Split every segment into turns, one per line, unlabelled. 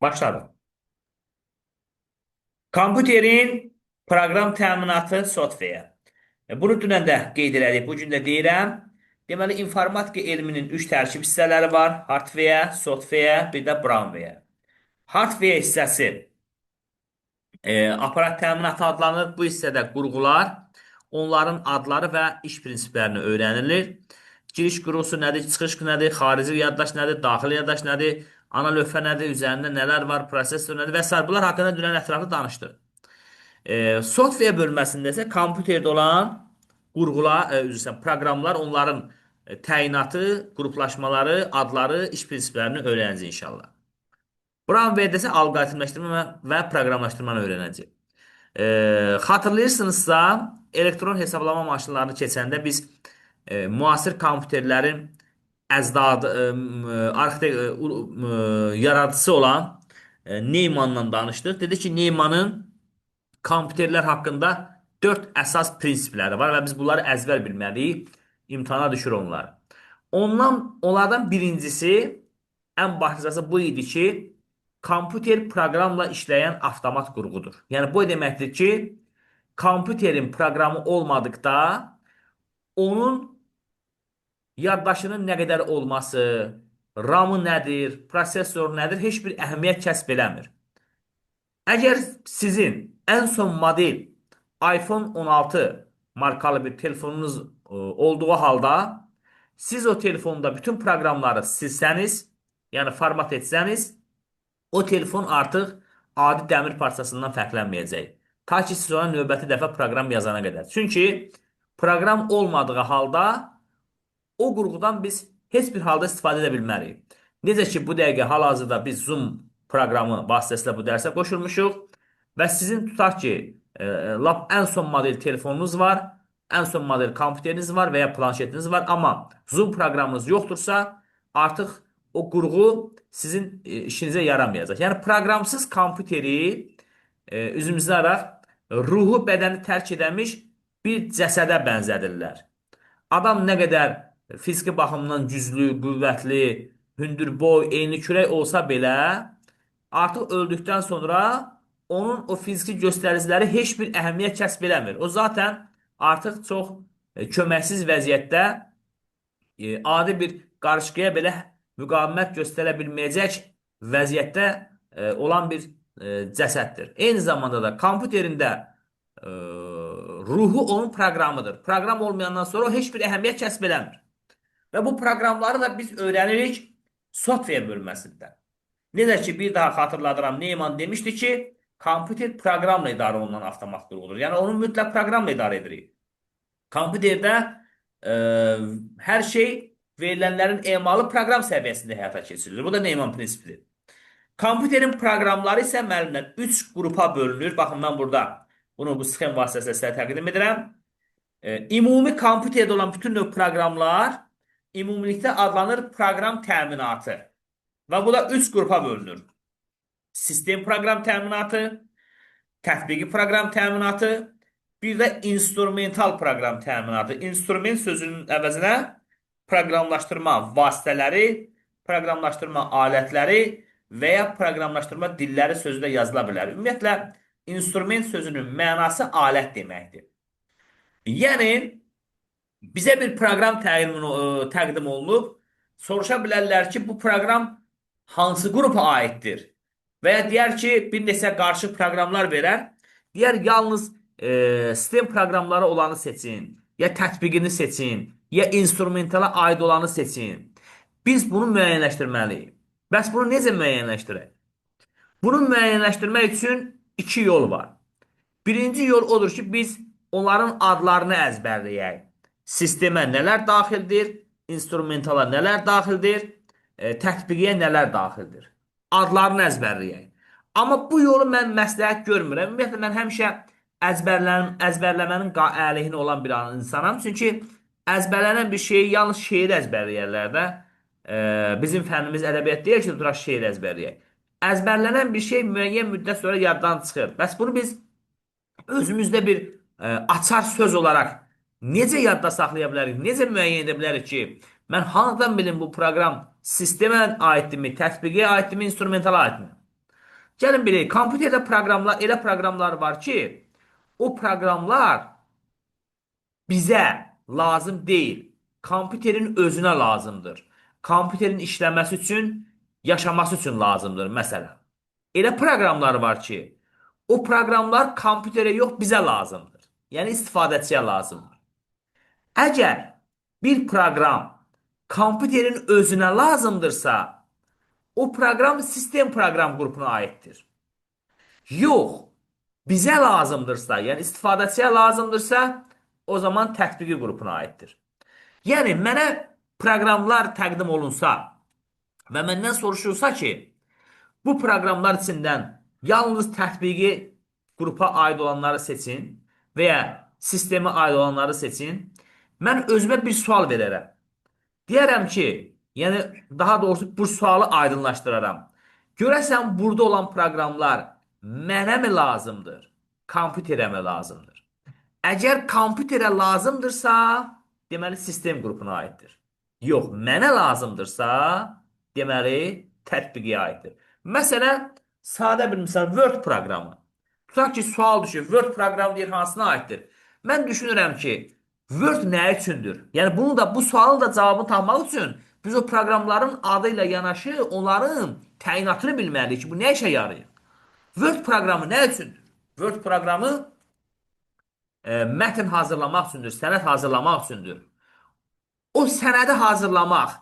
Başladı. Kompüterin proqram təminatı software. Bunu dünən də qeyd elədik, bu gün də deyirəm. Deməli, informatika elminin 3 tərkib hissələri var. Hardware, software, bir də brownware. Hardware hissəsi aparat təminatı adlanır. Bu hissədə qurğular, onların adları və iş prinsiplərini öyrənilir. Giriş qurğusu nədir, çıxış nədir, xarici yaddaş nədir, daxili yaddaş nədir, ana lövhə nədir, üzərində nələr var, prosesor nədir və s. Bunlar haqqında dünən ətraflı danışdıq. Software bölməsində isə kompüterdə olan qurğular, proqramlar, onların təyinatı, qruplaşmaları, adları, iş prinsiplərini öyrənəcəyik inşallah. Brownware-də isə alqoritmləşdirmə və proqramlaşdırmanı öyrənəcəyik. Xatırlayırsınızsa, elektron hesablama maşınlarını keçəndə biz müasir kompüterlərin əcdadı, yaradıcısı olan Neymanndan danışdıq. Dedi ki, Neymannın kompüterlər haqqında 4 əsas prinsipləri var və biz bunları əzbər bilməliyik. İmtahana düşür onlar. Onlardan birincisi, ən başlıcası bu idi ki, kompüter proqramla işləyən avtomat qurğudur. Yəni, bu deməkdir ki, kompüterin proqramı olmadıqda onun yaddaşının nə qədər olması, RAM-ı nədir, prosesor nədir, heç bir əhəmiyyət kəsb eləmir. Əgər sizin ən son model iPhone 16 markalı bir telefonunuz olduğu halda siz o telefonda bütün proqramları silsəniz, yəni format etsəniz, o telefon artıq adi dəmir parçasından fərqlənməyəcək. Ta ki siz ona növbəti dəfə proqram yazana qədər. Çünki proqram olmadığı halda o qurğudan biz heç bir halda istifadə edə bilmərik. Necə ki, bu dəqiqə hal-hazırda biz Zoom proqramı vasitəsilə bu dərsə qoşulmuşuq və sizin tutaq ki, lap ən son model telefonunuz var, ən son model kompüteriniz var və ya planşetiniz var, amma Zoom proqramınız yoxdursa, artıq o qurğu sizin işinizə yaramayacaq. Yəni, proqramsız kompüteri üzümüzdə araq ruhu bədəni tərk edəmiş bir cəsədə bənzədirlər. Adam nə qədər fiziki baxımdan güclü, qüvvətli, hündürboy, eyni kürək olsa belə, artıq öldükdən sonra onun o fiziki göstəriciləri heç bir əhəmiyyət kəsb eləmir. O zaten artıq çox köməksiz vəziyyətdə adi bir qarışqaya belə müqavimət göstərə bilməyəcək vəziyyətdə olan bir cəsəddir. Eyni zamanda da kompüterində ruhu onun proqramıdır. Proqram olmayandan sonra o heç bir əhəmiyyət kəsb eləmir. Və bu proqramları da biz öyrənirik software bölməsində. Necə ki, bir daha xatırladıram, Neyman demişdi ki, kompüter proqramla idarə olunan avtomat qurğudur. Yəni, onu mütləq proqramla idarə edirik. Kompüterdə hər şey verilənlərin emalı proqram səviyyəsində həyata keçirilir. Bu da Neyman prinsipidir. Kompüterin proqramları isə müəllimlər 3 qrupa bölünür. Baxın, mən burada bunu bu sxem vasitəsilə sizə təqdim edirəm. Ümumi kompüterdə olan bütün növ proqramlar ümumilikdə adlanır proqram təminatı. Və bu da 3 qrupa bölünür. Sistem proqram təminatı, tətbiqi proqram təminatı, bir də instrumental proqram təminatı. İnstrument sözünün əvəzinə proqramlaşdırma vasitələri, proqramlaşdırma alətləri və ya proqramlaşdırma dilləri sözü də yazıla bilər. Ümumiyyətlə, instrument sözünün mənası alət deməkdir. Yəni, bizə bir proqram təqdim olunub, soruşa bilərlər ki, bu proqram hansı qrupa aiddir? Və ya deyər ki, bir neçə qarşı proqramlar verər, deyər, yalnız sistem proqramları olanı seçin, ya tətbiqini seçin, ya instrumentala aid olanı seçin. Biz bunu müəyyənləşdirməliyik. Bəs bunu necə müəyyənləşdirək? Bunu müəyyənləşdirmək üçün 2 yol var. Birinci yol odur ki, biz onların adlarını əzbərləyək. Sistemə nələr daxildir, instrumentala nələr daxildir, tətbiqiyə nələr daxildir. Adlarını əzbərləyək. Amma bu yolu mən məsləhət görmürəm. Ümumiyyətlə, mən həmişə əzbərləmənin əleyhinə olan bir insanam. Çünki əzbərlənən bir şeyi yalnız şeir əzbərləyərlər də. Bizim fənnimiz ədəbiyyat deyir ki, duraq şeir əzbərləyək. Əzbərlənən bir şey müəyyən müddət sonra yaddan çıxır. Bəs bunu biz özümüzdə bir açar söz olaraq necə yadda saxlaya bilərik, necə müəyyən edə bilərik ki, mən hanıdan bilim bu proqram sistemə aiddirmi, tətbiqiyə aiddirmi, instrumentala aiddirmi? Gəlin bilək, kompüterdə proqramlar, elə proqramlar var ki, o proqramlar bizə lazım deyil. Kompüterin özünə lazımdır. Kompüterin işləməsi üçün, yaşaması üçün lazımdır, məsələn. Elə proqramlar var ki, o proqramlar kompüterə yox, bizə lazımdır. Yəni istifadəçiyə lazımdır. Əgər bir proqram kompüterin özünə lazımdırsa, o proqram sistem proqram qrupuna aiddir. Yox, bizə lazımdırsa, yəni istifadəçiyə lazımdırsa, o zaman tətbiqi qrupuna aiddir. Yəni mənə proqramlar təqdim olunsa və məndən soruşulsa ki, bu proqramlar içindən yalnız tətbiqi qrupa aid olanları seçin və ya sistemə aid olanları seçin, mən özümə bir sual verərəm. Deyərəm ki, yəni daha doğrusu bu sualı aydınlaşdıraram. Görəsən burada olan proqramlar mənə mi lazımdır, kompüterə mi lazımdır? Əgər kompüterə lazımdırsa, deməli sistem qrupuna aiddir. Yox, mənə lazımdırsa, deməli tətbiqiyə aiddir. Məsələn, sadə bir misal Word proqramı. Tutaq ki, sual düşür. Word proqramı deyir hansına aiddir? Mən düşünürəm ki, Word nə üçündür? Yəni bunu da bu sualın da cavabını tapmaq üçün biz o proqramların adı ilə yanaşı onların təyinatını bilməliyik ki, bu nə işə yarayır? Word proqramı nə üçündür? Word proqramı mətn hazırlamaq üçündür, sənəd hazırlamaq üçündür. O sənədi hazırlamaq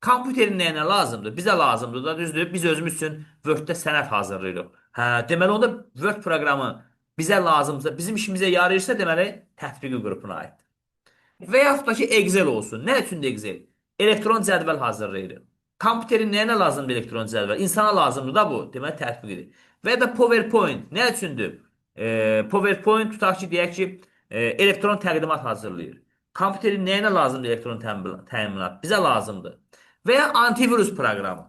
kompüterin nəyinə lazımdır? Bizə lazımdır da, düzdür? Biz özümüz üçün Word-də sənəd hazırlayırıq. Hə, deməli onda Word proqramı bizə lazımsa, bizim işimizə yarayırsa, deməli tətbiqi qrupuna aiddir. Və yaxud da ki, Excel olsun. Nə üçündür Excel? Elektron cədvəl hazırlayırıq. Kompüterin nəyinə lazımdır elektron cədvəl? İnsana lazımdır da bu. Deməli tətbiqidir. Və ya da PowerPoint nə üçündür? PowerPoint tutaq ki, deyək ki, elektron təqdimat hazırlayır. Kompüterin nəyinə lazımdır elektron təminat? Bizə lazımdır. Və ya antivirus proqramı.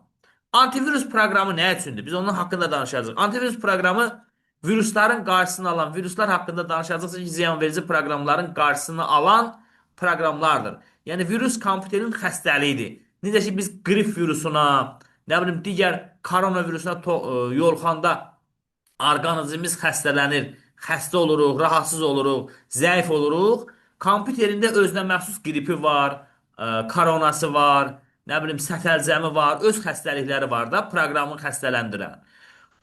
Antivirus proqramı nə üçündür? Biz onun haqqında danışacağıq. Antivirus proqramı virusların qarşısını alan, viruslar haqqında danışacaqsa ki, ziyanverici proqramların qarşısını alan proqramlardır. Yəni virus kompüterin xəstəliyidir. Necə ki biz qrip virusuna, nə bilim digər koronavirusuna yoluxanda orqanizmimiz xəstələnir, xəstə oluruq, rahatsız oluruq, zəif oluruq. Kompüterində özünə məxsus qripi var, koronası var, nə bilim sətəlcəmi var, öz xəstəlikləri var da proqramı xəstələndirən.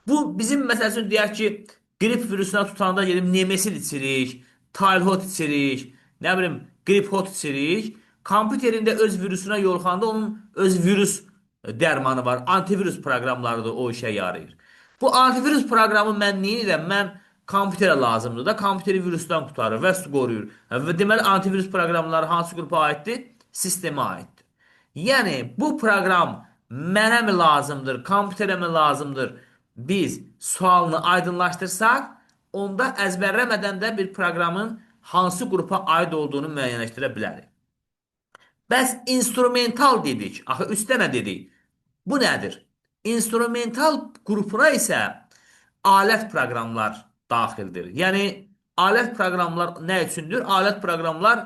Bu bizim məsəl üçün deyək ki, qrip virusuna tutanda gedib Nemesil içirik, Tailhot içirik, nə bilim qrip hot içirik. Kompüterində öz virusuna yoluxanda onun öz virus dərmanı var. Antivirus proqramları da o işə yarayır. Bu antivirus proqramı mən neyirəm? Mən kompüterə lazımdır da, kompüteri virusdan qurtarır və qoruyur. Və deməli antivirus proqramları hansı qrupa aiddir? Sistemə aiddir. Yəni bu proqram mənə mi lazımdır, kompüterə mi lazımdır? Biz sualını aydınlaşdırsaq, onda əzbərləmədən də bir proqramın hansı qrupa aid olduğunu müəyyənləşdirə bilərik. Bəs instrumental dedik. Axı üstə nə dedik? Bu nədir? İnstrumental qrupuna isə alət proqramlar daxildir. Yəni alət proqramlar nə üçündür? Alət proqramlar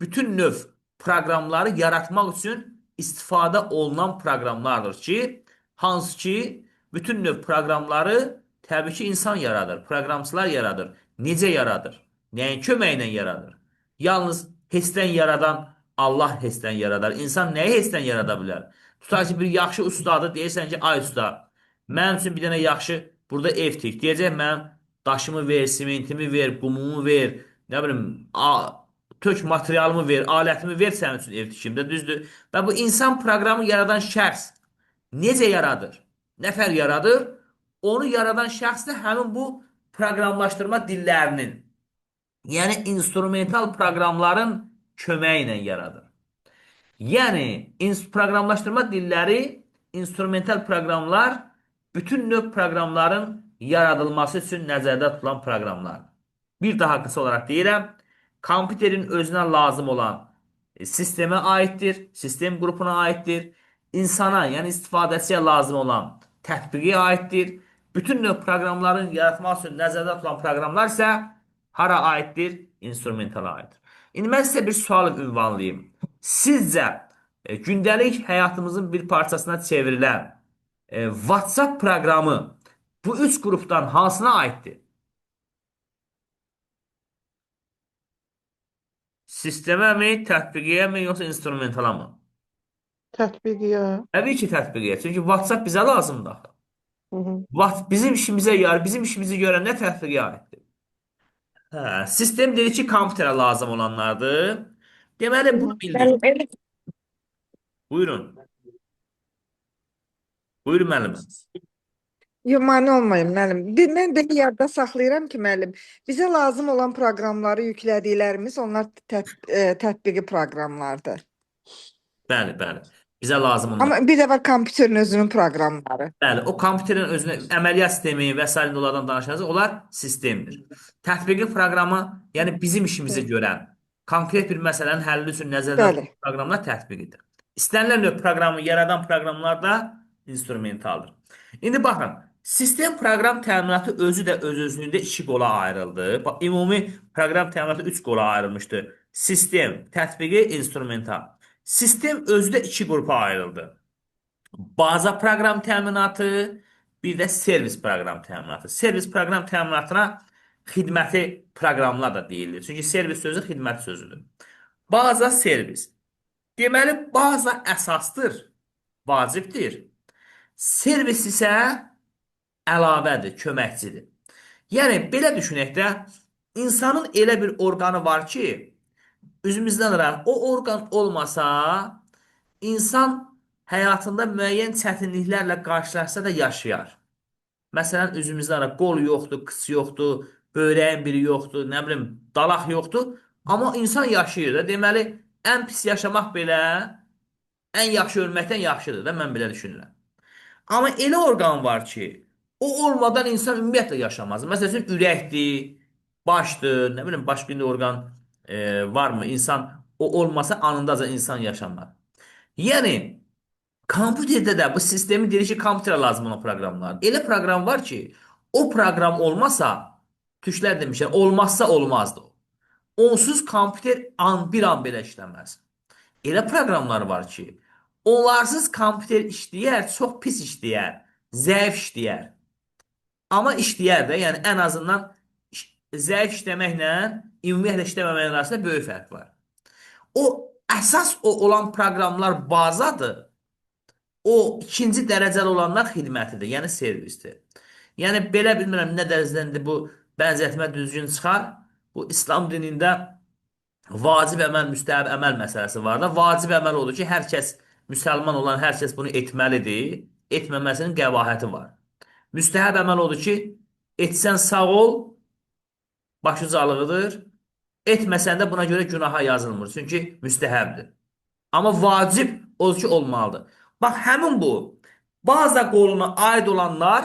bütün növ proqramları yaratmaq üçün istifadə olunan proqramlardır ki, hansı ki bütün növ proqramları təbii ki insan yaradır, proqramçılar yaradır. Necə yaradır? Nəyin köməyi ilə yaradır? Yalnız HES-dən yaradan Allah HES-dən yaradar. İnsan nəyi HES-dən yarada bilər? Tutaq ki, bir yaxşı ustadı deyirsən ki, ay usta, mənim üçün bir dənə yaxşı burada ev tik. Deyəcək, mən daşımı ver, simentimi ver, qumumu ver, nə bilim, tök materialımı ver, alətimi ver sənin üçün ev tikimdə, düzdür? Və bu insan proqramı yaradan şəxs necə yaradır? Nə fərq yaradır? Onu yaradan şəxs də həmin bu proqramlaşdırma dillərinin, yəni instrumental proqramların köməyi ilə yaradır. Yəni proqramlaşdırma dilləri, instrumental proqramlar bütün növ proqramların yaradılması üçün nəzərdə tutulan proqramlardır. Bir daha qısa olaraq deyirəm, kompüterin özünə lazım olan sistemə aiddir, sistem qrupuna aiddir. İnsana, yəni istifadəçiyə lazım olan tətbiqi aiddir. Bütün növ proqramların yaratmaq üçün nəzərdə tutulan proqramlar isə hara aiddir? İnstrumentala aiddir. İndi mən sizə bir sual ünvanlayayım. Sizcə gündəlik həyatımızın bir parçasına çevrilən WhatsApp proqramı Bu üç qrupdan hansına aiddir? Sistemə mi, tətbiqiyə mi, yoxsa instrumentala mı?
Tətbiqiyə.
Təbii ki, tətbiqiyə. Çünki WhatsApp bizə lazımdır axı.
Hı hı.
Bizim işimizə yarır, bizim işimizi görən nə tətbiqiyə aiddir? Hə, sistem dedi ki, kompüterə lazım olanlardır. Deməli,
Hı
bunu
hı.
bildik.
Müəllim, elə
Buyurun. Buyurun müəllimim.
yox, mane olmayın müəllim. Mən belə yadda saxlayıram ki, müəllim, bizə lazım olan proqramları yüklədiklərimiz onlar tətbiqi proqramlardır.
Bəli, bəli. Bizə lazım olan.
Amma bir də var kompüterin özünün proqramları.
Bəli, o kompüterin özünə əməliyyat sistemi və sair onlardan danışacağız. Onlar sistemdir. Tətbiqi proqramı, yəni bizim işimizi
Hı.
görən, konkret bir məsələnin həlli üçün nəzərdə tutulan
Bəli.
proqramlar tətbiqidir. İstənilən növ proqramı yaradan proqramlar da instrumentaldır. İndi baxın, sistem proqram təminatı özü də öz-özlüyündə iki qola ayrıldı. Bax, ümumi proqram təminatı üç qola ayrılmışdı. Sistem, tətbiqi, instrumental. Sistem özü də iki qrupa ayrıldı. Baza proqram təminatı, bir də servis proqram təminatı. Servis proqram təminatına xidməti proqramlar da deyilir. Çünki servis sözü xidmət sözüdür. Baza servis. Deməli, baza əsasdır, vacibdir. Servis isə əlavədir, köməkçidir. Yəni, belə düşünək də, insanın elə bir orqanı var ki, üzümüzdən ırar, o orqan olmasa, İnsan həyatında müəyyən çətinliklərlə qarşılaşsa da yaşayar. Məsələn, üzümüzdə ara qol yoxdur, qıç yoxdur, böyrəyin biri yoxdur, nə bilim, dalaq yoxdur. Amma insan yaşayır da. Deməli, ən pis yaşamaq belə ən yaxşı ölməkdən yaxşıdır da, mən belə düşünürəm. Amma elə orqan var ki, o olmadan insan ümumiyyətlə yaşamaz. Məsələn, ürəkdir, başdır, nə bilim, başqa bir orqan varmı? İnsan o olmasa anındaca insan yaşamaz. Yəni, kompüterdə də bu sistemi deyir ki, kompüterə lazım olan proqramlar. Elə proqram var ki, o proqram olmasa, tuşlar demişlər, olmazsa olmazdı o. Onsuz kompüter bir an belə işləməz. Elə proqramlar var ki, onlarsız kompüter işləyər, çox pis işləyər, zəif işləyər. Amma işləyər də, yəni ən azından zəif işləməklə ümumiyyətlə işləməməyin arasında böyük fərq var. O əsas olan proqramlar bazadır. O ikinci dərəcəli olanlar xidmətidir, yəni servisdir. Yəni belə bilmirəm nə dərəcədəndir bu bənzətmə düzgün çıxar. Bu İslam dinində vacib əməl, müstəhəb əməl məsələsi var da. Vacib əməl odur ki, hər kəs müsəlman olan hər kəs bunu etməlidir. Etməməsinin qəbahəti var. Müstəhəb əməl odur ki, etsən sağ ol, başıcalığıdır. Etməsən də buna görə günaha yazılmır. Çünki müstəhəbdir. Amma vacib odur ki, olmalıdır. Bax, həmin bu baza qoluna aid olanlar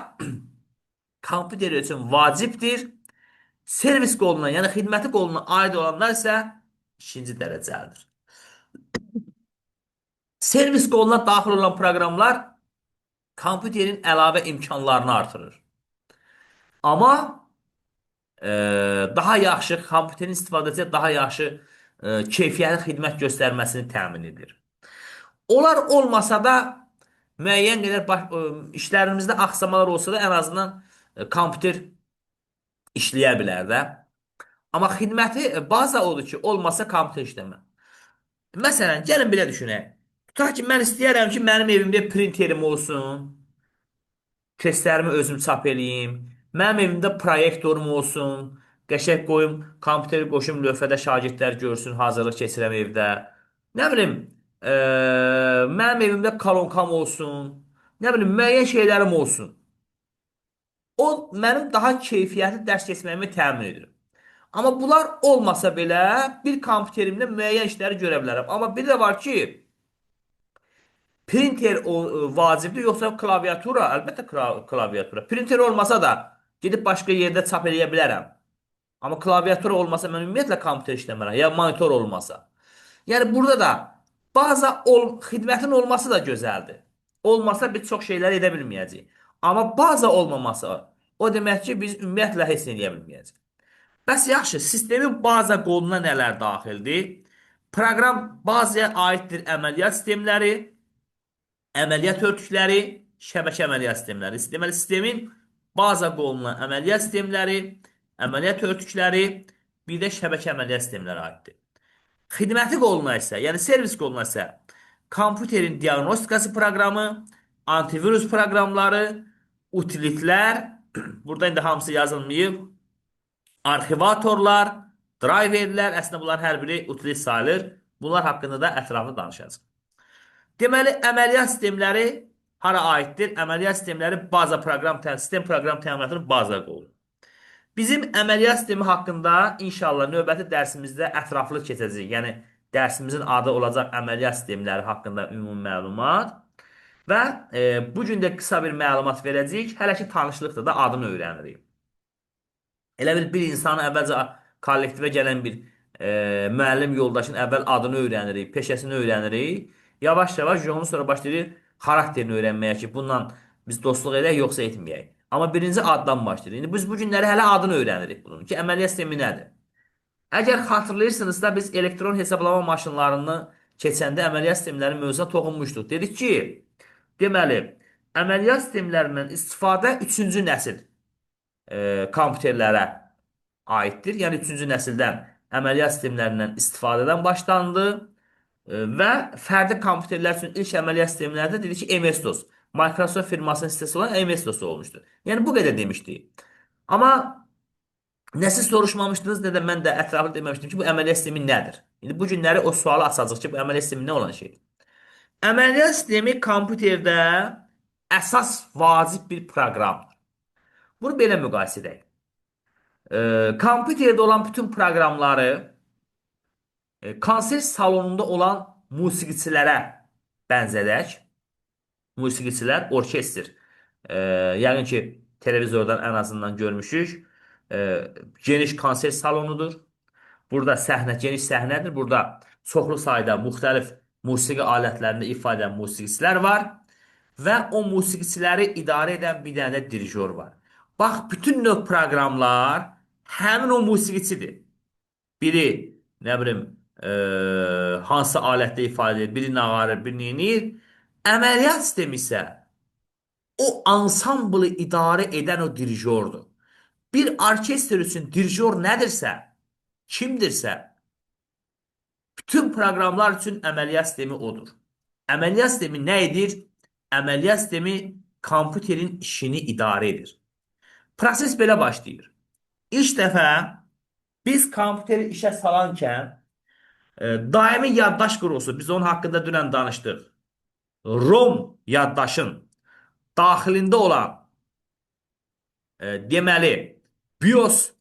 kompüter üçün vacibdir. Servis qoluna, yəni xidməti qoluna aid olanlar isə ikinci dərəcəlidir. Servis qoluna daxil olan proqramlar kompüterin əlavə imkanlarını artırır. Amma daha yaxşı, kompüterin istifadəsi daha yaxşı keyfiyyətli xidmət göstərməsini təmin edir. Onlar olmasa da müəyyən qədər işlərimizdə axsamalar olsa da ən azından kompüter işləyə bilər də. Amma xidməti baza odur ki, olmasa kompüter işləmir. Məsələn, gəlin belə düşünək. Tutaq ki, mən istəyərəm ki, mənim evimdə printerim olsun, testlərimi özüm çap eləyim, mənim evimdə proyektorum olsun, qəşəng qoyum, kompüteri qoşum lövhədə şagirdlər görsün, hazırlıq keçirəm evdə. Nə bilim, mənim evimdə kalonkam olsun, nə bilim, müəyyən şeylərim olsun. O, mənim daha keyfiyyətli dərs keçməyimi təmin edir. Amma bunlar olmasa belə bir kompüterimdə müəyyən işləri görə bilərəm. Amma bir də var ki, printer vacibdir, yoxsa klaviatura? Əlbəttə klaviatura. Printer olmasa da gedib başqa yerdə çap eləyə bilərəm. Amma klaviatura olmasa mən ümumiyyətlə kompüter işləmərəm, ya monitor olmasa. Yəni burada da xidmətin olması da gözəldir. Olmasa biz çox şeylər edə bilməyəcəyik. Amma baza olmaması o demək ki, biz ümumiyyətlə heç nə edə bilməyəcəyik. Bəs yaxşı, sistemin baza qoluna nələr daxildir? Proqram bazaya aiddir əməliyyat sistemləri, əməliyyat örtükləri, şəbəkə əməliyyat sistemləri. Deməli, sistemin baza qolunan əməliyyat sistemləri, əməliyyat örtükləri, bir də şəbəkə əməliyyat sistemləri aiddir. Xidməti qoluna isə, yəni servis qoluna isə kompüterin diaqnostikası proqramı, antivirus proqramları, utilitlər, burada indi hamısı yazılmayıb, arxivatorlar, driverlər, əslində bunların hər biri utilit sayılır. Bunlar haqqında da ətraflı danışacağıq. Deməli, əməliyyat sistemləri hara aiddir? Əməliyyat sistemləri baza proqram, sistem proqram təminatının baza qolu. Bizim əməliyyat sistemi haqqında inşallah növbəti dərsimizdə ətraflı keçəcəyik. Yəni, dərsimizin adı olacaq əməliyyat sistemləri haqqında ümumi məlumat. Və bu gün də qısa bir məlumat verəcəyik. Hələ ki, tanışlıqdır da adını öyrənirik. Elə bir insanı əvvəlcə kollektivə gələn bir müəllim yoldaşın əvvəl adını öyrənirik, peşəsini öyrənirik. Yavaş-yavaş ondan sonra başlayırıq xarakterini öyrənməyə ki, bundan biz dostluq edək, yoxsa etməyək. Amma birinci addan başlayırıq. İndi biz bu günləri hələ adını öyrənirik bunun ki, əməliyyat sistemi nədir? Əgər xatırlayırsınızsa, biz elektron hesablama maşınlarını keçəndə əməliyyat sistemləri mövzusuna toxunmuşduq. Dedik ki, deməli, əməliyyat sistemlərindən istifadə 3-cü nəsil kompüterlərə aiddir. Yəni 3-cü nəsildən əməliyyat sistemlərindən istifadədən başlandı və fərdi kompüterlər üçün ilk əməliyyat sistemlərdə dedi ki, MS-DOS. Microsoft firmasının sitesi olan MS-DOS olmuşdur. Yəni bu qədər demişdik. Amma nə siz soruşmamışdınız, nə də mən də ətraflı deməmişdim ki, bu əməliyyat sistemi nədir? İndi bu günləri o sualı açacaq ki, bu əməliyyat sistemi nə olan şeydir? Əməliyyat sistemi kompüterdə əsas vacib bir proqramdır. Bunu belə müqayisə edək. Kompüterdə olan bütün proqramları konsert salonunda olan musiqiçilərə bənzədək. Musiqiçilər, orkestr. Yəqin ki, televizordan ən azından görmüşük. Geniş konsert salonudur. Burada səhnə, geniş səhnədir. Burada çoxlu sayda müxtəlif musiqi alətlərində ifadə edən musiqiçilər var. Və o musiqiçiləri idarə edən bir dənə də dirijor var. Bax, bütün növ proqramlar həmin o musiqiçidir. Biri, nə bilim, hansı alətdə ifadə edir, biri nağarır, biri neyinir. Əməliyyat sistemi isə o ansamblı idarə edən o dirijordur. Bir orkestr üçün dirijor nədirsə, kimdirsə, bütün proqramlar üçün əməliyyat sistemi odur. Əməliyyat sistemi nə edir? Əməliyyat sistemi kompüterin işini idarə edir. Proses belə başlayır. İlk dəfə biz kompüteri işə salankən daimi yaddaş qurğusu, biz onun haqqında dünən danışdıq. ROM yaddaşın daxilində olan deməli BIOS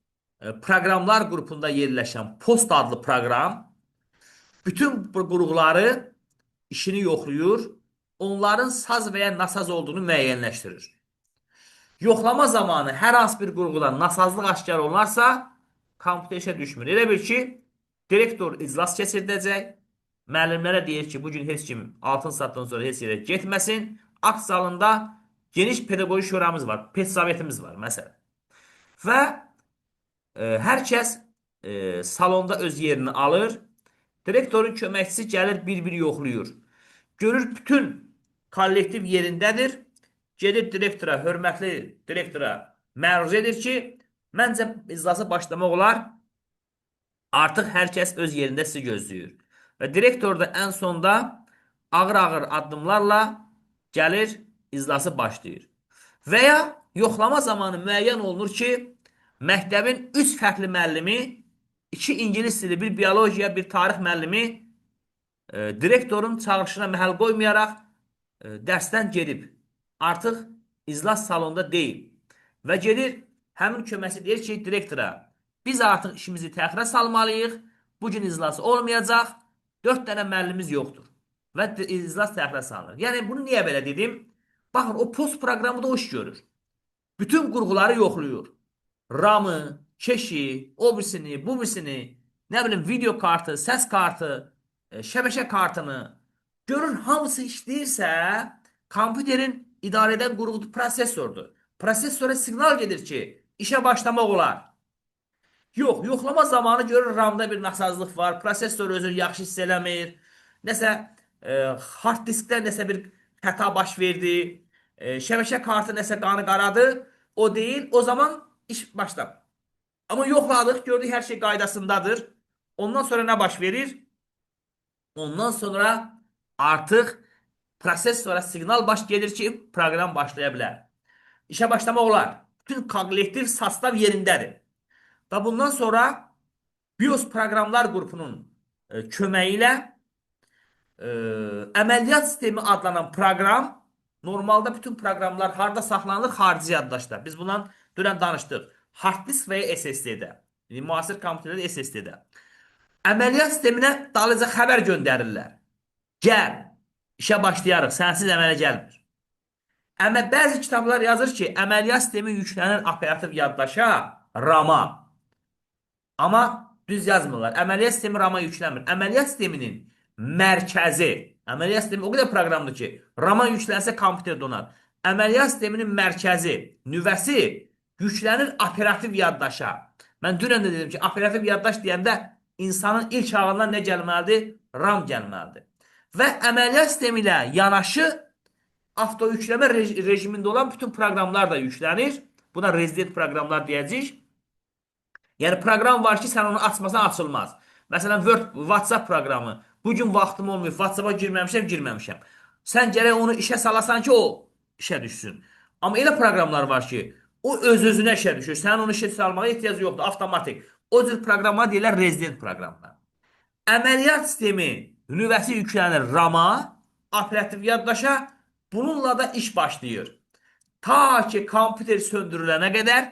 proqramlar qrupunda yerləşən post adlı proqram bütün bu qurğuları işini yoxlayır, onların saz və ya nasaz olduğunu müəyyənləşdirir. Yoxlama zamanı hər hansı bir qurğudan nasazlıq aşkar olunarsa, kompüter işə düşmür. Elə bil ki, direktor iclas keçirdəcək, müəllimlərə deyir ki, bugün heç kim altın saatdan sonra heç yerə getməsin, akt zalında geniş pedaqoji şuramız var, petsovetimiz var, məsələn. Və hər kəs salonda öz yerini alır, direktorun köməkçisi gəlir, bir-bir yoxlayır. Görür, bütün kollektiv yerindədir, gedir direktora, hörmətli direktora məruz edir ki, məncə iclasa başlamaq olar, artıq hər kəs öz yerində sizi gözləyir. Və direktor da ən sonda ağır-ağır addımlarla gəlir, iclası başlayır. Və ya yoxlama zamanı müəyyən olunur ki, məktəbin 3 fərqli müəllimi, 2 ingilis dili, bir biologiya, bir tarix müəllimi direktorun çağırışına məhəl qoymayaraq dərsdən gedib. Artıq iclas salonda deyil. Və gedir, həmin köməkçi deyir ki, direktora, biz artıq işimizi təxirə salmalıyıq, bugün iclası olmayacaq, 4 dənə müəllimimiz yoxdur. Və iclas təxirə salınır. Yəni, bunu niyə belə dedim? Baxın, o post proqramı da o iş görür. Bütün qurğuları yoxlayır. RAM-ı, keşi, o birisini, bu birisini, nə bilim, video kartı, səs kartı, şəbəkə kartını görür, hamısı işləyirsə, kompüterin idarə edən qurğu prosesordur. Prosesora siqnal gedir ki, işə başlamaq olar. Yox, yoxlama zamanı görür, RAM-da bir nasazlıq var, prosesor özünü yaxşı hiss eləmir, nəsə hard diskdə nəsə bir xəta baş verdi, şəbəkə kartı nəsə qanı qaradı o değil. O zaman iş başlar. Ama yoxladıq, gördük hər şey qaydasındadır. Ondan sonra nə baş verir? Ondan sonra artıq proses sonra siqnal baş gelir ki, proqram başlaya bilər. İşə başlamaq olar. Bütün kollektiv sastav yerindədir. Və bundan sonra BIOS proqramlar qrupunun köməyi ilə e, əməliyyat sistemi adlanan proqram normalda bütün proqramlar harda saxlanılır? Xarici yaddaşda. Biz bundan dünən danışdıq. Hard disk və ya SSD-də. Müasir kompüterdə SSD-də. Əməliyyat sisteminə dalıca xəbər göndərirlər. Gəl, işə başlayarıq, sənsiz əmələ gəlmir. Amma bəzi kitablar yazır ki, əməliyyat sistemi yüklənir operativ yaddaşa, RAM-a. Amma düz yazmırlar. Əməliyyat sistemi RAM-a yüklənmir. Əməliyyat sisteminin mərkəzi, əməliyyat sistemi o qədər proqramdır ki, RAM-a yüklənsə kompüter donar. Əməliyyat sisteminin mərkəzi, nüvəsi yüklənir operativ yaddaşa. Mən dünən də dedim ki, operativ yaddaş deyəndə insanın ilk ağlına nə gəlməlidir? RAM gəlməlidir. Və əməliyyat sistemi ilə yanaşı avto yükleme rejimində olan bütün proqramlar da yüklənir. Buna rezident proqramlar deyəcəyik. Yəni proqram var ki, sən onu açmasan açılmaz. Məsələn, Word, WhatsApp proqramı. Bugün vaxtım olmuyor, WhatsApp-a girməmişəm. Sən gərək onu işə salasan ki, o işə düşsün. Amma elə proqramlar var ki, o öz-özünə işə düşür. Sənin onu işə salmağa ehtiyac yoxdur, avtomatik. O cür proqramlar deyirlər rezident proqramlar. Əməliyyat sistemi nüvəsi yüklənir RAM-a, operativ yaddaşa, bununla da iş başlayır. Ta ki kompüter söndürülənə qədər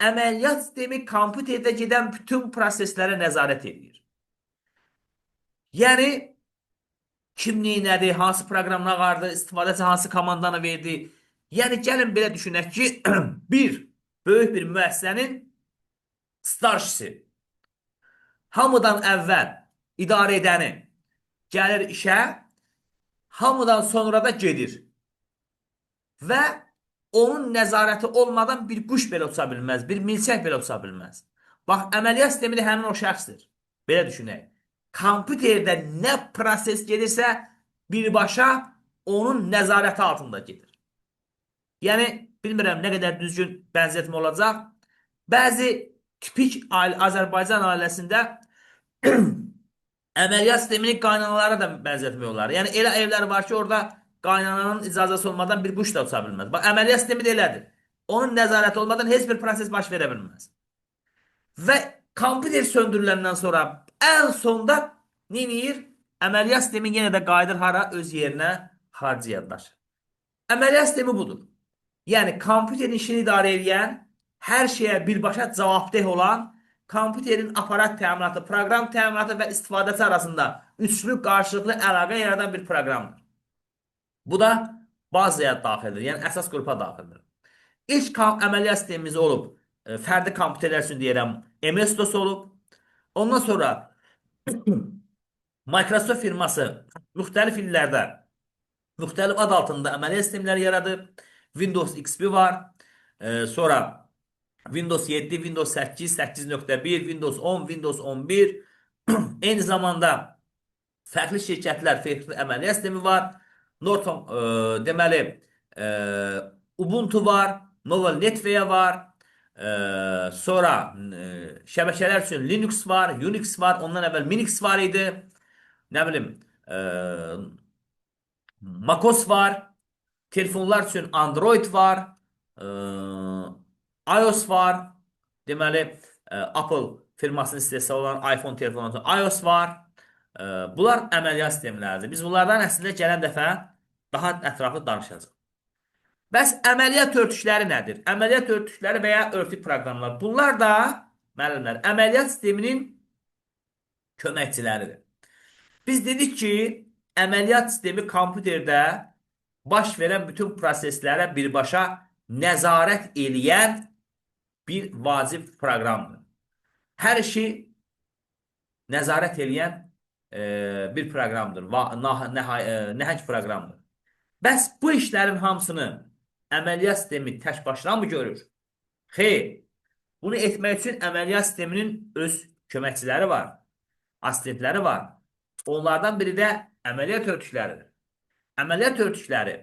əməliyyat sistemi kompüterdə gedən bütün proseslərə nəzarət edir. Yəni kim neynədir, hansı proqram nə vardı, istifadəçi hansı komandanı verdi. Yəni gəlin belə düşünək ki, böyük bir müəssisənin starşisi hamıdan əvvəl idarə edəni gəlir işə, hamıdan sonra da gedir. Və onun nəzarəti olmadan bir quş belə uça bilməz, bir milçək belə uça bilməz. Bax, əməliyyat sistemi də həmin o şəxsdir. Belə düşünək. Kompüterdə nə proses gedirsə, birbaşa onun nəzarəti altında gedir. Yəni, bilmirəm nə qədər düzgün bənzətmə olacaq. Bəzi tipik Azərbaycan ailəsində əməliyyat sisteminin qaynanaları da bənzətmək olar. Yəni, elə evlər var ki, orada qaynananın icazəsi olmadan bir quş da uça bilməz. Bax, əməliyyat sistemi də elədir. Onun nəzarəti olmadan heç bir proses baş verə bilməz. Və kompüter söndürüləndən sonra ən sonda nə edir? Əməliyyat sistemi yenə də qayıdır hara? Öz yerinə xarici yaddaş. Əməliyyat sistemi budur. Yəni, kompüterin işini idarə edən, hər şeyə birbaşa cavabdeh olan, kompüterin aparat təminatı, proqram təminatı və istifadəsi arasında üçlü qarşılıqlı əlaqə yaradan bir proqramdır. Bu da bazaya daxildir, yəni əsas qrupa daxildir. İlk əməliyyat sistemimiz olub, fərdi kompüterlər üçün deyirəm, MS-DOS olub. Ondan sonra Microsoft firması müxtəlif illərdə müxtəlif ad altında əməliyyat sistemləri yaradıb. Windows XP var, sonra Windows 7, Windows 8, 8.1, Windows 10, Windows 11. Eyni zamanda fərqli şirkətlər, fərqli əməliyyat sistemi var. Norton, deməli, Ubuntu var, Novel Netware var. Sonra şəbəkələr üçün Linux var, Unix var, ondan əvvəl Minix var idi. Nə bilim, MacOS var. Telefonlar üçün Android var, iOS var, deməli Apple firmasının istehsal olan iPhone telefonları üçün iOS var. Bunlar əməliyyat sistemləridir. Biz bunlardan əslində gələn dəfə daha ətraflı danışacağıq. Bəs əməliyyat örtükləri nədir? Əməliyyat örtükləri və ya örtük proqramlar. Bunlar da, müəllimlər, əməliyyat sisteminin köməkçiləridir. Biz dedik ki, əməliyyat sistemi kompüterdə baş verən bütün proseslərə birbaşa nəzarət eləyən bir vacib proqramdır. Hər işi nəzarət eləyən bir proqramdır, nəhəng proqramdır. Bəs bu işlərin hamısını əməliyyat sistemi tək başına mı görür? Xeyr, bunu etmək üçün əməliyyat sisteminin öz köməkçiləri var, asistentləri var. Onlardan biri də əməliyyat örtükləridir. Əməliyyat örtükləri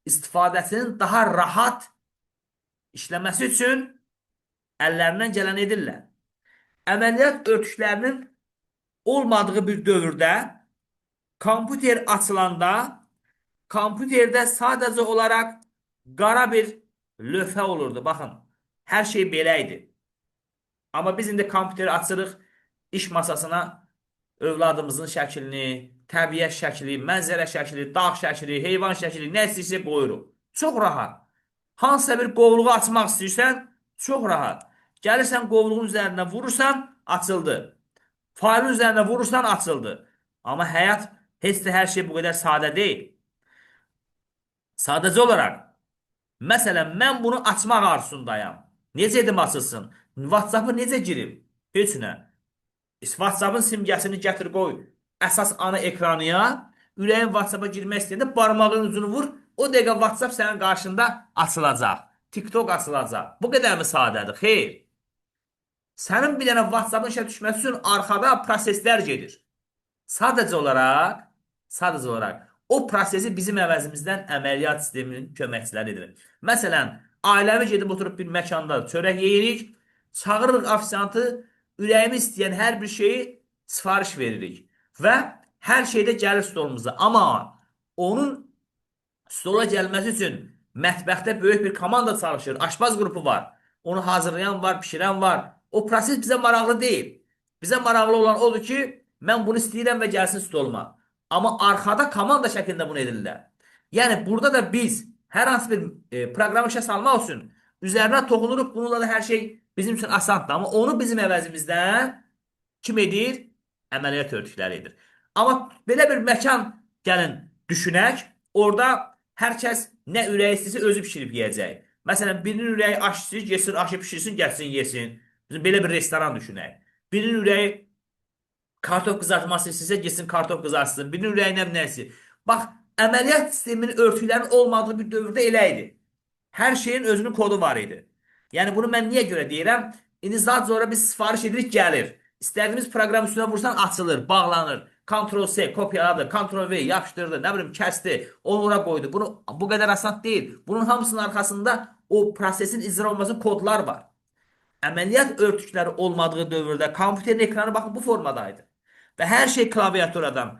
istifadəsinin daha rahat işləməsi üçün əllərindən gələn edirlər. Əməliyyat örtüklərinin olmadığı bir dövrdə kompüter açılanda kompüterdə sadəcə olaraq qara bir lövhə olurdu. Baxın, hər şey belə idi. Amma biz indi kompüteri açırıq, iş masasına övladımızın şəklini, təbiət şəkli, mənzərə şəkli, dağ şəkli, heyvan şəkli, nə istəyirsə qoyuruq. Çox rahat. Hansısa bir qovluğu açmaq istəyirsən, çox rahat. Gəlirsən qovluğun üzərinə vurursan, açıldı. Failin üzərinə vurursan, açıldı. Amma həyat heç də hər şey bu qədər sadə deyil. Sadəcə olaraq, məsələn, mən bunu açmaq arzusundayam. Necə edim açılsın? WhatsApp-ı necə girim? Heç nə. WhatsApp-ın simgəsini gətir qoy. Əsas ana ekranıya, ürəyin WhatsApp-a girmək istəyəndə barmağın ucunu vur. O dəqiqə WhatsApp sənin qarşında açılacaq. TikTok açılacaq. Bu qədər mi sadədir? Xeyr. Sənin bir dənə WhatsApp-ın işə düşməsi üçün arxada proseslər gedir. Sadəcə olaraq o prosesi bizim əvəzimizdən əməliyyat sisteminin köməkçiləri edir. Məsələn, ailəmi gedib oturub bir məkanda çörək yeyirik, çağırırıq ofisiantı, ürəyimiz istəyən hər bir şeyi sifariş veririk və hər şeydə gəlir stolumuza. Amma onun stola gəlməsi üçün mətbəxdə böyük bir komanda çalışır, aşpaz qrupu var, onu hazırlayan var, pişirən var. O proses bizə maraqlı deyil. Bizə maraqlı olan odur ki, mən bunu istəyirəm və gəlsin stoluma. Amma arxada komanda şəklində bunu edirlər. Yəni, burada da biz hər hansı bir proqramı işə salmaq üçün üzərinə toxunuruq, bununla da hər şey bizim üçün asandır. Amma onu bizim əvəzimizdən kim edir? Əməliyyat örtükləri edir. Amma belə bir məkan gəlin düşünək, orada hər kəs nə ürəyi istəyirsə özü pişirib yeyəcək. Məsələn, birinin ürəyi aş istəyir, yesin, aşı pişirsin, gəlsin, yesin. Bizim belə bir restoran düşünək. Birinin ürəyi kartof qızartması istəyirsə, yesin, kartof qızarsın. Birinin ürəyi nə istəyir. Bax, əməliyyat sisteminin örtüklərinin olmadığı bir dövrdə elə idi. Hər şeyin özünün kodu var idi. Yəni, bunu mən niyə görə deyirəm? İndi zat sonra biz sifariş edirik, gəlir. İstədiyimiz proqram üstünə vursan, açılır, bağlanır. Ctrl-C, kopyaladı, Ctrl-V, yapışdırdı, nə bilim, kəsdi, onu ora qoydu. Bu qədər asan deyil. Bunun hamısının arxasında o prosesin icra olması kodlar var. Əməliyyat örtükləri olmadığı dövrdə kompüterin ekranı baxın bu formadaydı. Və hər şey klaviaturadan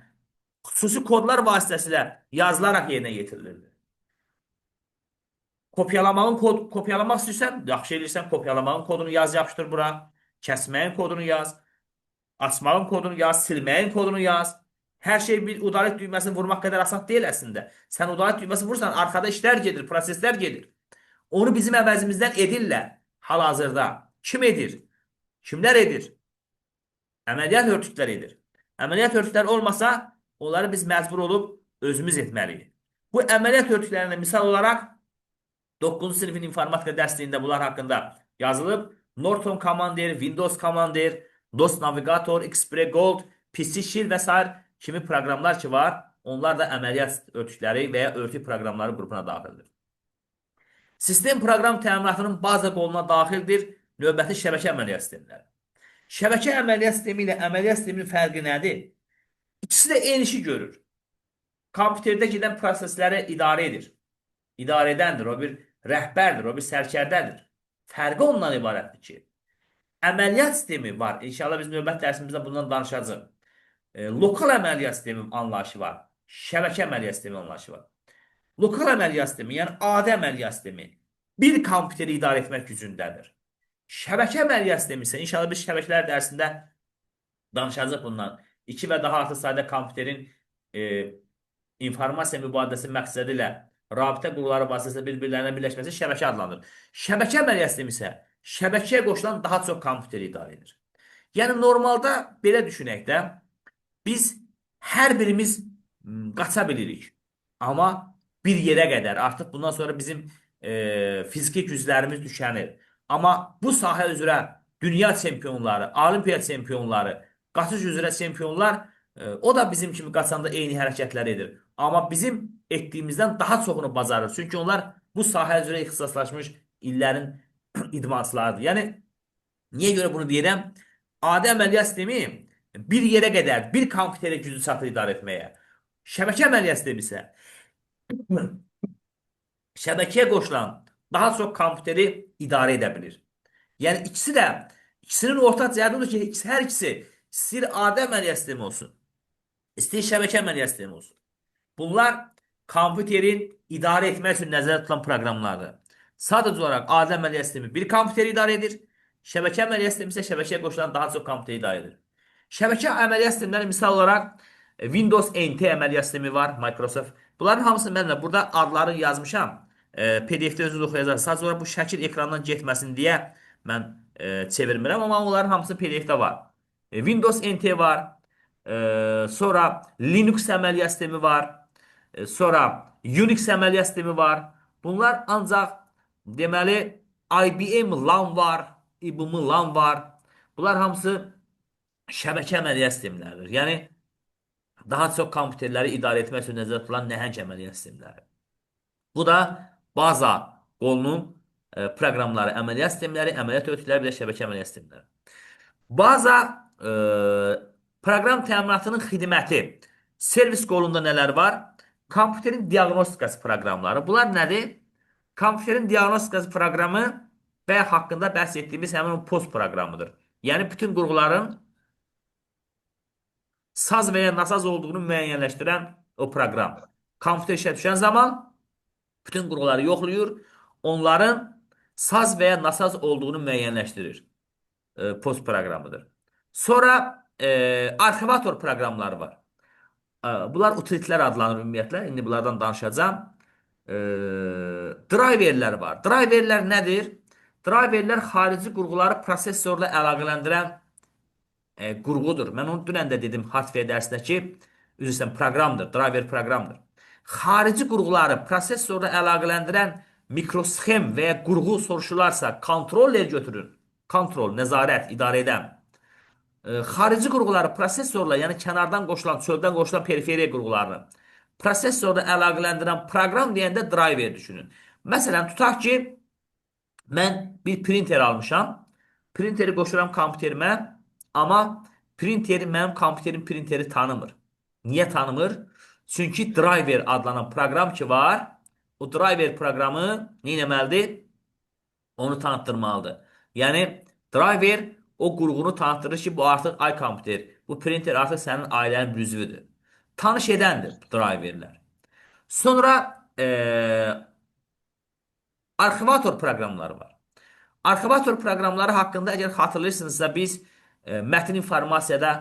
xüsusi kodlar vasitəsilə yazılaraq yerinə yetirilirdi. Kopyalamaq istəyirsən, yaxşı edirsən, kopyalamağın kodunu yaz, yapışdır bura. Kəsməyin kodunu yaz. Açmağın kodunu yaz, silməyin kodunu yaz. Hər şey bir udalet düyməsini vurmaq qədər asan deyil əslində. Sən udalet düyməsini vursan, arxada işlər gedir, proseslər gedir. Onu bizim əvəzimizdən edirlər hal-hazırda. Kim edir? Kimlər edir? Əməliyyat örtükləri edir. Əməliyyat örtükləri olmasa, onları biz məcbur olub özümüz etməliyik. Bu əməliyyat örtüklərində misal olaraq 9-cu sinifin informatika dərsliyində bunlar haqqında yazılıb. Norton Commander, Windows Commander, DOS Navigator, XP Gold, PC Shield və s. kimi proqramlar ki var, onlar da əməliyyat örtükləri və ya örtük proqramları qrupuna daxildir. Sistem proqram təminatının baza qoluna daxildir növbəti şəbəkə əməliyyat sistemləri. Şəbəkə əməliyyat sistemi ilə əməliyyat sisteminin fərqi nədir? İkisi də eyni işi görür. Kompüterdə gedən prosesləri idarə edir. İdarə edəndir, o bir rəhbərdir, o bir sərkərdədir. Fərqi ondan ibarətdir ki, əməliyyat sistemi var. İnşallah biz növbət dərsimizdə bundan danışacağıq. Lokal əməliyyat sistemi anlayışı var. Şəbəkə əməliyyat sistemi anlayışı var. Lokal əməliyyat sistemi, yəni adi əməliyyat sistemi bir kompüteri idarə etmək gücündədir. Şəbəkə əməliyyat sistemi isə inşallah biz şəbəkələr dərsində danışacağıq bundan. 2 və daha artıq sayda kompüterin informasiya mübadiləsi məqsədi ilə rabitə qurğuları vasitəsilə bir-birlərinə birləşməsi şəbəkə adlanır. Şəbəkə əməliyyat sistemi isə şəbəkəyə qoşulan daha çox kompüteri idarə edir. Yəni, normalda belə düşünək də, biz hər birimiz qaça bilirik. Amma bir yerə qədər, artıq bundan sonra bizim fiziki güclərimiz düşənir. Amma bu sahə üzrə dünya çempionları, olimpiya çempionları, qaçış üzrə çempionlar, o da bizim kimi qaçanda eyni hərəkətlər edir. Amma bizim etdiyimizdən daha çoxunu bacarır. Çünki onlar bu sahə üzrə ixtisaslaşmış illərin idmançılarıdır. Yəni, niyə görə bunu deyirəm? Adi əməliyyat sistemi bir yerə qədər, bir kompüterə gücü çatır idarə etməyə. Şəbəkə əməliyyat sistemi isə şəbəkəyə qoşulan daha çox kompüteri idarə edə bilir. Yəni ikisinin ortaq cəhəti odur ki, hər ikisi istəyir adi əməliyyat sistemi olsun, istəyir şəbəkə əməliyyat sistemi olsun. Bunlar kompüterin idarə etmək üçün nəzərdə tutulan proqramlardır. Sadəcə olaraq adi əməliyyat sistemi bir kompüteri idarə edir, şəbəkə əməliyyat sistemi isə şəbəkəyə qoşulan daha çox kompüteri idarə edir. Şəbəkə əməliyyat sistemləri misal olaraq Windows NT əməliyyat sistemi var, Microsoft. Bunların hamısını mən də burada adlarını yazmışam. PDF-də özünüz oxuyacaqsınız. Sadəcə olaraq bu şəkil ekrandan getməsin deyə mən çevirmirəm, amma onların hamısı PDF-də var. Windows NT var. Sonra Linux əməliyyat sistemi var. Sonra Unix əməliyyat sistemi var. Bunlar ancaq deməli IBM LAN var, IBM LAN var. Bunlar hamısı şəbəkə əməliyyat sistemləridir. Yəni daha çox kompüterləri idarə etmək üçün nəzərdə tutulan nəhəng əməliyyat sistemləri. Bu da baza qolunun proqramları, əməliyyat sistemləri, əməliyyat örtükləri, bir də şəbəkə əməliyyat sistemləri. Baza proqram təminatının xidməti. Servis qolunda nələr var? Kompüterin diaqnostikası proqramları. Bunlar nədir? Kompüterin diaqnostikası proqramı və haqqında bəhs etdiyimiz həmin o post proqramıdır. Yəni bütün qurğuların saz və ya nasaz olduğunu müəyyənləşdirən o proqram. Kompüter işə düşən zaman bütün qurğuları yoxlayır, onların saz və ya nasaz olduğunu müəyyənləşdirir. Post proqramıdır. Sonra arxivator proqramları var. Bunlar utilitlər adlanır ümumiyyətlə. İndi bunlardan danışacağım. Driverlər var. Driverlər nədir? Driverlər xarici qurğuları prosesorla əlaqələndirən qurğudur. Mən onu dünən də dedim hardware dərsində ki, üzrsən proqramdır, driver proqramdır. Xarici qurğuları prosesorla əlaqələndirən mikrosxem və ya qurğu soruşularsa kontroller götürün. Kontrol, nəzarət, idarə edən. Xarici qurğuları prosesorla, yəni kənardan qoşulan, çöldən qoşulan periferiya qurğularını prosesorla əlaqələndirən proqram deyəndə driver düşünün. Məsələn, tutaq ki, mən bir printer almışam. Printeri qoşuram kompüterimə, amma printeri mənim kompüterin printeri tanımır. Niyə tanımır? Çünki driver adlanan proqram ki var, o driver proqramı nə etməlidir? Onu tanıtdırmalıdır. Yəni, driver o qurğunu tanıtdırır ki, bu artıq kompüter, bu printer artıq sənin ailənin bir üzvüdür. Tanış edəndir bu driverlər. Sonra arxivator proqramları var. Arxivator proqramları haqqında əgər xatırlayırsınızsa biz mətin informasiyada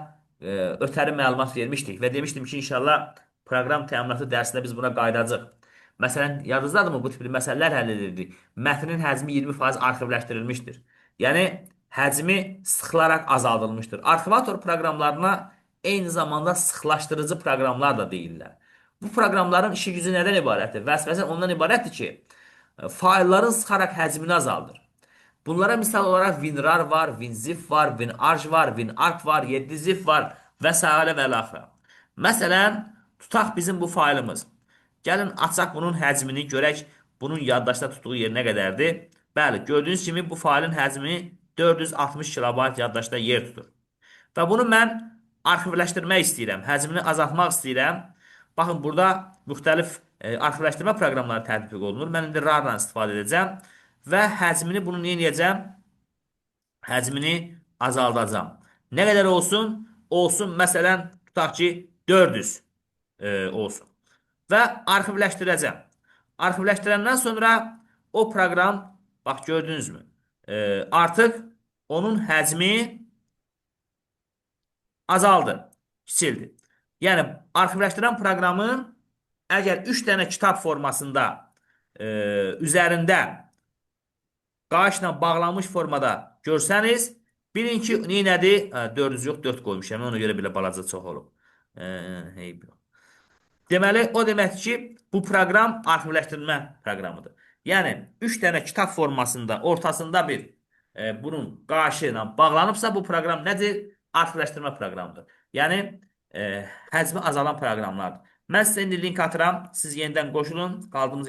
ötəri məlumat vermişdik və demişdim ki, inşallah proqram təminatı dərsində biz buna qayıdacaq. Məsələn, yadınızdadırmı bu tipli məsələlər həll edildik. Mətnin həcmi 20% arxivləşdirilmişdir. Yəni, həcmi sıxılaraq azaldılmışdır. Arxivator proqramlarına eyni zamanda sıxlaşdırıcı proqramlar da deyirlər. Bu proqramların işi gücü nədən ibarətdir? Vəzifəsi ondan ibarətdir ki, faylların sıxaraq həcmini azaldır. Bunlara misal olaraq WinRAR var, WinZip var, WinArch var, WinArc var, 7zip var və s. və l. Məsələn, tutaq bizim bu faylımız. Gəlin, açaq bunun həcmini, görək bunun yaddaşda tutduğu yer nə qədərdir. Bəli, gördüyünüz kimi bu faylın həcmi 460 KB yaddaşda yer tutur. Və bunu mən arxivləşdirmək istəyirəm, həcmini azaltmaq istəyirəm. Baxın, burada müxtəlif arxivləşdirmə proqramları tətbiq olunur. Mən indi RAR-dan istifadə edəcəm və həcmini bunu nə edəcəm? Həcmini azaldacam. Nə qədər olsun? Olsun, məsələn, tutaq ki, 400 olsun. Və arxivləşdirəcəm. Arxivləşdirəndən sonra o proqram, bax gördünüzmü? Artıq onun həcmi azaldı, kiçildi. Yəni, arxivləşdirən proqramın əgər 3 dənə kitab formasında üzərində qaşla bağlanmış formada görsəniz, bilin ki, nədir? 400 yox, 4 qoymuşam. Ona görə belə balaca çox olub. Heyb yox. Deməli, o deməkdir ki, bu proqram arxivləşdirmə proqramıdır. Yəni, 3 dənə kitab formasında, ortasında bir bunun qaşı ilə bağlanıbsa, bu proqram nədir? Arxivləşdirmə proqramıdır. Yəni, həcmi azalan proqramlardır. Mən sizə indi link atıram, siz yenidən qoşulun, qaldığımız